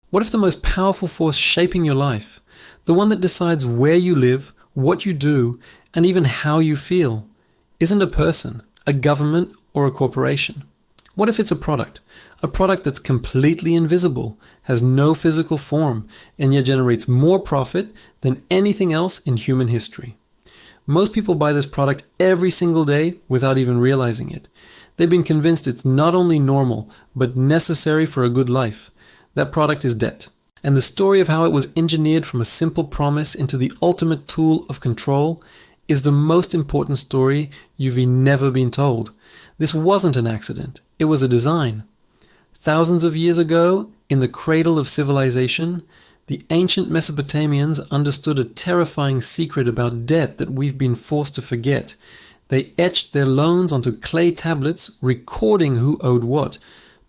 What if the most powerful force shaping your life, the one that decides where you live, what you do, and even how you feel, isn't a person, a government, or a corporation? What if it's a product that's completely invisible, has no physical form, and yet generates more profit than anything else in human history? Most people buy this product every single day without even realizing it. They've been convinced it's not only normal, but necessary for a good life. That product is debt. And the story of how it was engineered from a simple promise into the ultimate tool of control is the most important story you've never been told. This wasn't an accident. It was a design. Thousands of years ago, in the cradle of civilization, the ancient Mesopotamians understood a terrifying secret about debt that we've been forced to forget. They etched their loans onto clay tablets, recording who owed what,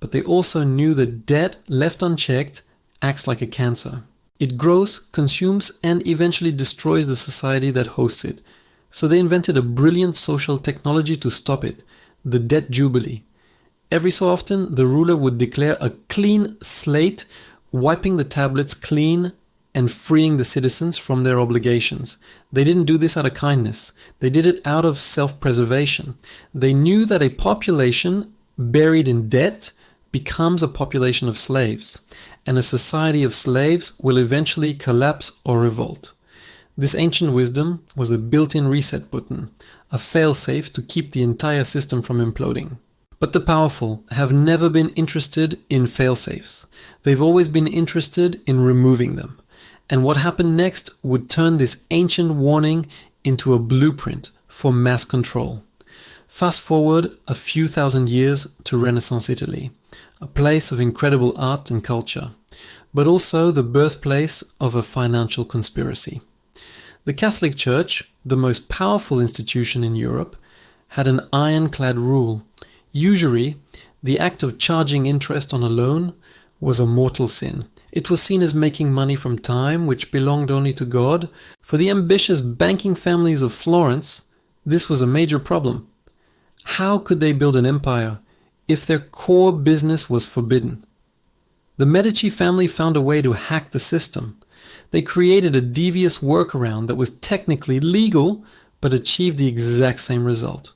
but they also knew that debt left unchecked acts like a cancer. It grows, consumes, and eventually destroys the society that hosts it. So they invented a brilliant social technology to stop it, the debt jubilee. Every so often, the ruler would declare a clean slate, wiping the tablets clean and freeing the citizens from their obligations. They didn't do this out of kindness. They did it out of self-preservation. They knew that a population buried in debt becomes a population of slaves, and a society of slaves will eventually collapse or revolt. This ancient wisdom was a built-in reset button, a fail-safe to keep the entire system from imploding. But the powerful have never been interested in fail-safes. They've always been interested in removing them. And what happened next would turn this ancient warning into a blueprint for mass control. Fast forward a few thousand years to Renaissance Italy, a place of incredible art and culture, but also the birthplace of a financial conspiracy. The Catholic Church, the most powerful institution in Europe, had an ironclad rule. Usury, the act of charging interest on a loan, was a mortal sin. It was seen as making money from time which belonged only to God. For the ambitious banking families of Florence, this was a major problem. How could they build an empire if their core business was forbidden? The Medici family found a way to hack the system. They created a devious workaround that was technically legal, but achieved the exact same result.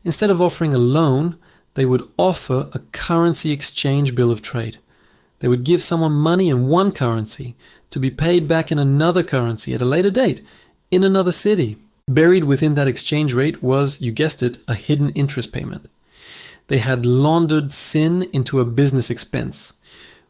Instead of offering a loan, they would offer a currency exchange bill of trade. They would give someone money in one currency to be paid back in another currency at a later date, in another city. Buried within that exchange rate was, you guessed it, a hidden interest payment. They had laundered sin into a business expense.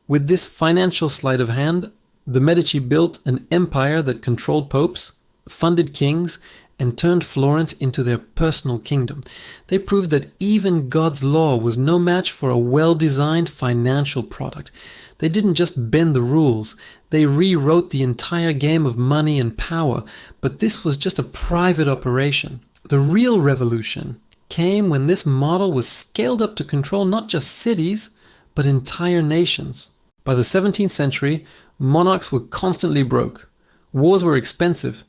With this financial sleight of hand, the Medici built an empire that controlled popes, funded kings, and turned Florence into their personal kingdom. They proved that even God's law was no match for a well-designed financial product. They didn't just bend the rules, they rewrote the entire game of money and power, but this was just a private operation. The real revolution came when this model was scaled up to control not just cities, but entire nations. By the 17th century, monarchs were constantly broke. Wars were expensive,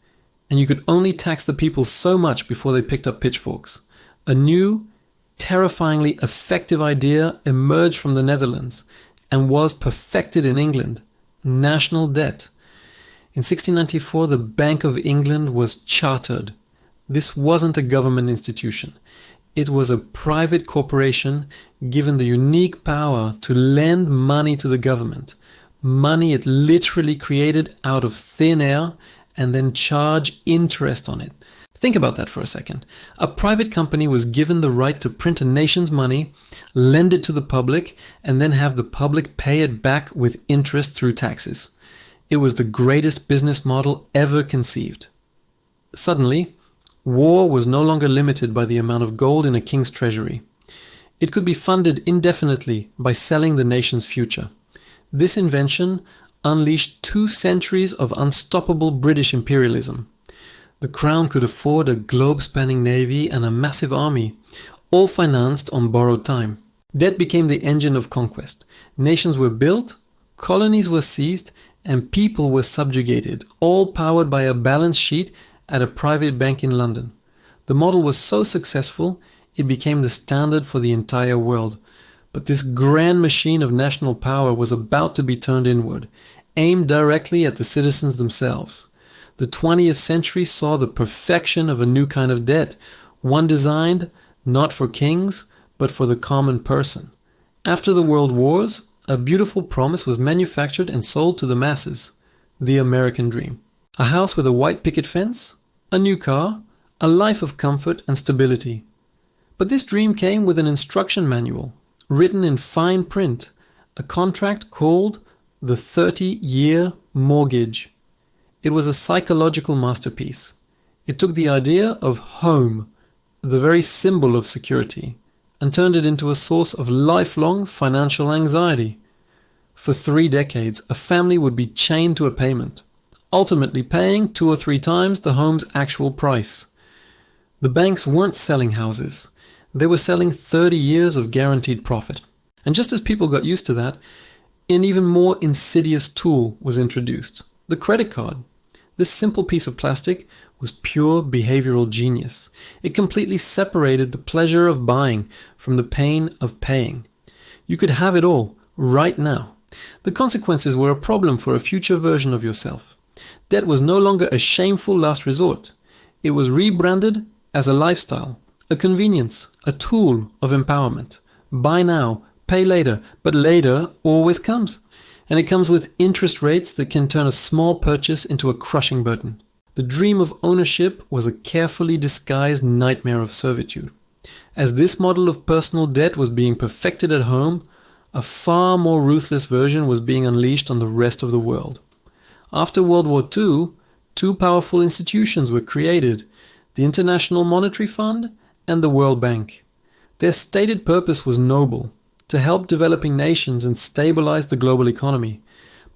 and you could only tax the people so much before they picked up pitchforks. A new, terrifyingly effective idea emerged from the Netherlands and was perfected in England: national debt. In 1694, the Bank of England was chartered. This wasn't a government institution. It was a private corporation given the unique power to lend money to the government. Money it literally created out of thin air and then charge interest on it. Think about that for a second. A private company was given the right to print a nation's money, lend it to the public, and then have the public pay it back with interest through taxes. It was the greatest business model ever conceived. Suddenly, war was no longer limited by the amount of gold in a king's treasury. It could be funded indefinitely by selling the nation's future. This invention unleashed 2 centuries of unstoppable British imperialism. The crown could afford a globe-spanning navy and a massive army, all financed on borrowed time. Debt became the engine of conquest. Nations were built, colonies were seized, and people were subjugated, all powered by a balance sheet at a private bank in London. The model was so successful, it became the standard for the entire world. But this grand machine of national power was about to be turned inward, aimed directly at the citizens themselves. The 20th century saw the perfection of a new kind of debt, one designed not for kings, but for the common person. After the World Wars, a beautiful promise was manufactured and sold to the masses: the American dream. A house with a white picket fence, a new car, a life of comfort and stability. But this dream came with an instruction manual, written in fine print, a contract called the 30-year mortgage. It was a psychological masterpiece. It took the idea of home, the very symbol of security, and turned it into a source of lifelong financial anxiety. For 3 decades, a family would be chained to a payment, ultimately paying 2 or 3 times the home's actual price. The banks weren't selling houses. They were selling 30 years of guaranteed profit. And just as people got used to that, an even more insidious tool was introduced: the credit card. This simple piece of plastic was pure behavioral genius. It completely separated the pleasure of buying from the pain of paying. You could have it all, right now. The consequences were a problem for a future version of yourself. Debt was no longer a shameful last resort. It was rebranded as a lifestyle, a convenience, a tool of empowerment. Buy now, pay later, but later always comes. And it comes with interest rates that can turn a small purchase into a crushing burden. The dream of ownership was a carefully disguised nightmare of servitude. As this model of personal debt was being perfected at home, a far more ruthless version was being unleashed on the rest of the world. After World War II, 2 powerful institutions were created: the International Monetary Fund and the World Bank. Their stated purpose was noble: to help developing nations and stabilize the global economy.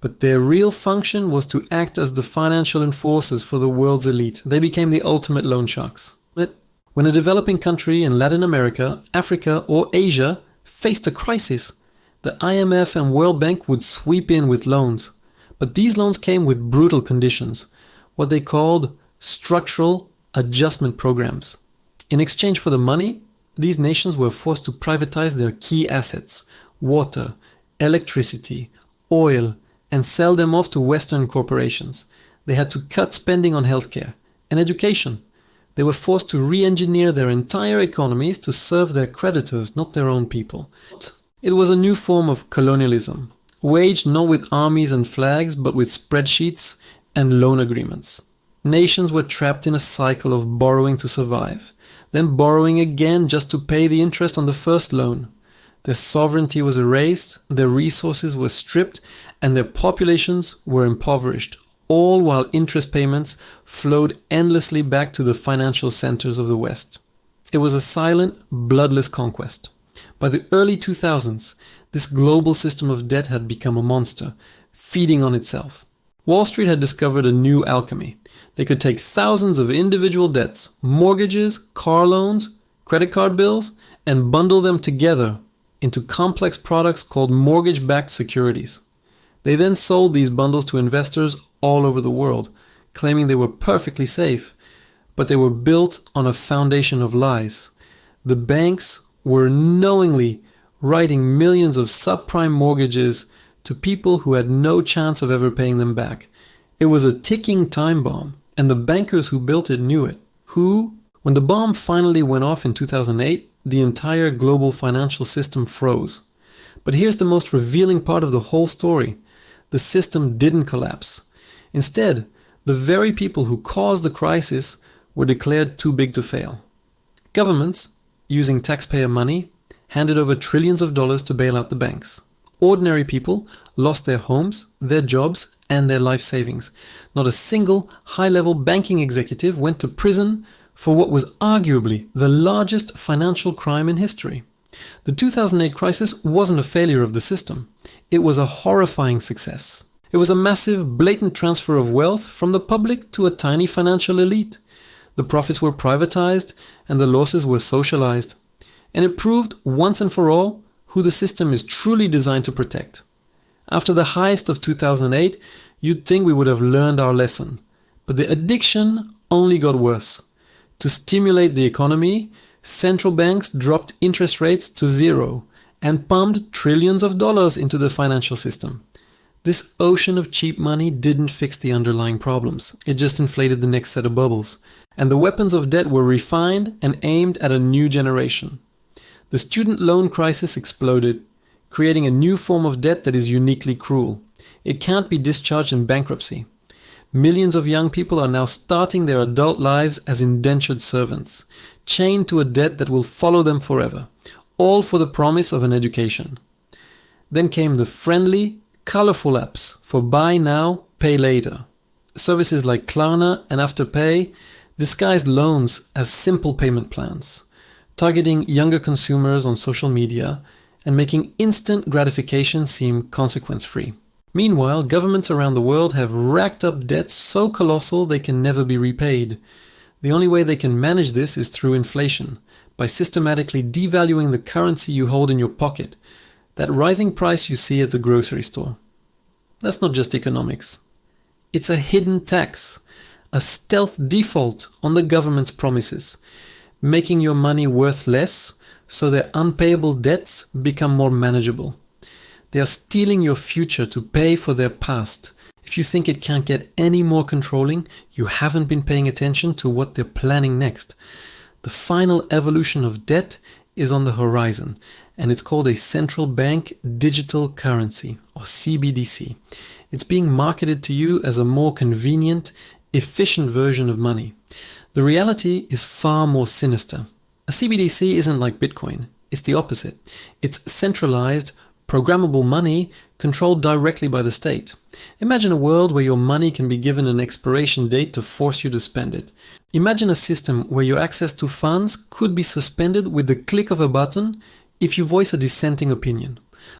But their real function was to act as the financial enforcers for the world's elite. They became the ultimate loan sharks. But when a developing country in Latin America, Africa, or Asia faced a crisis, the IMF and World Bank would sweep in with loans. But these loans came with brutal conditions, what they called structural adjustment programs. In exchange for the money, these nations were forced to privatize their key assets: water, electricity, oil, and sell them off to Western corporations. They had to cut spending on healthcare and education. They were forced to re-engineer their entire economies to serve their creditors, not their own people. It was a new form of colonialism, waged not with armies and flags, but with spreadsheets and loan agreements. Nations were trapped in a cycle of borrowing to survive, then borrowing again just to pay the interest on the first loan. Their sovereignty was erased, their resources were stripped, and their populations were impoverished, all while interest payments flowed endlessly back to the financial centers of the West. It was a silent, bloodless conquest. By the early 2000s, this global system of debt had become a monster, feeding on itself. Wall Street had discovered a new alchemy. They could take thousands of individual debts, mortgages, car loans, credit card bills, and bundle them together into complex products called mortgage-backed securities. They then sold these bundles to investors all over the world, claiming they were perfectly safe, but they were built on a foundation of lies. The banks were knowingly writing millions of subprime mortgages to people who had no chance of ever paying them back. It was a ticking time bomb, and the bankers who built it knew it. When the bomb finally went off in 2008, the entire global financial system froze. But here's the most revealing part of the whole story. The system didn't collapse. Instead, the very people who caused the crisis were declared too big to fail. Governments, using taxpayer money, handed over trillions of dollars to bail out the banks. Ordinary people lost their homes, their jobs, and their life savings. Not a single high-level banking executive went to prison for what was arguably the largest financial crime in history. The 2008 crisis wasn't a failure of the system. It was a horrifying success. It was a massive, blatant transfer of wealth from the public to a tiny financial elite. The profits were privatized and the losses were socialized. And it proved once and for all who the system is truly designed to protect. After the heist of 2008, you'd think we would have learned our lesson. But the addiction only got worse. To stimulate the economy, central banks dropped interest rates to 0, and pumped trillions of dollars into the financial system. This ocean of cheap money didn't fix the underlying problems. It just inflated the next set of bubbles. And the weapons of debt were refined and aimed at a new generation. The student loan crisis exploded, creating a new form of debt that is uniquely cruel. It can't be discharged in bankruptcy. Millions of young people are now starting their adult lives as indentured servants, chained to a debt that will follow them forever, all for the promise of an education. Then came the friendly, colorful apps for buy now, pay later. Services like Klarna and Afterpay disguised loans as simple payment plans, targeting younger consumers on social media and making instant gratification seem consequence-free. Meanwhile, governments around the world have racked up debts so colossal they can never be repaid. The only way they can manage this is through inflation, by systematically devaluing the currency you hold in your pocket, that rising price you see at the grocery store. That's not just economics. It's a hidden tax, a stealth default on the government's promises, making your money worth less so their unpayable debts become more manageable. They are stealing your future to pay for their past. If you think it can't get any more controlling, you haven't been paying attention to what they're planning next. The final evolution of debt is on the horizon, and it's called a central bank digital currency, or CBDC. It's being marketed to you as a more convenient, efficient version of money. The reality is far more sinister. A CBDC isn't like Bitcoin. It's the opposite. It's centralized, programmable money controlled directly by the state. Imagine a world where your money can be given an expiration date to force you to spend it. Imagine a system where your access to funds could be suspended with the click of a button if you voice a dissenting opinion.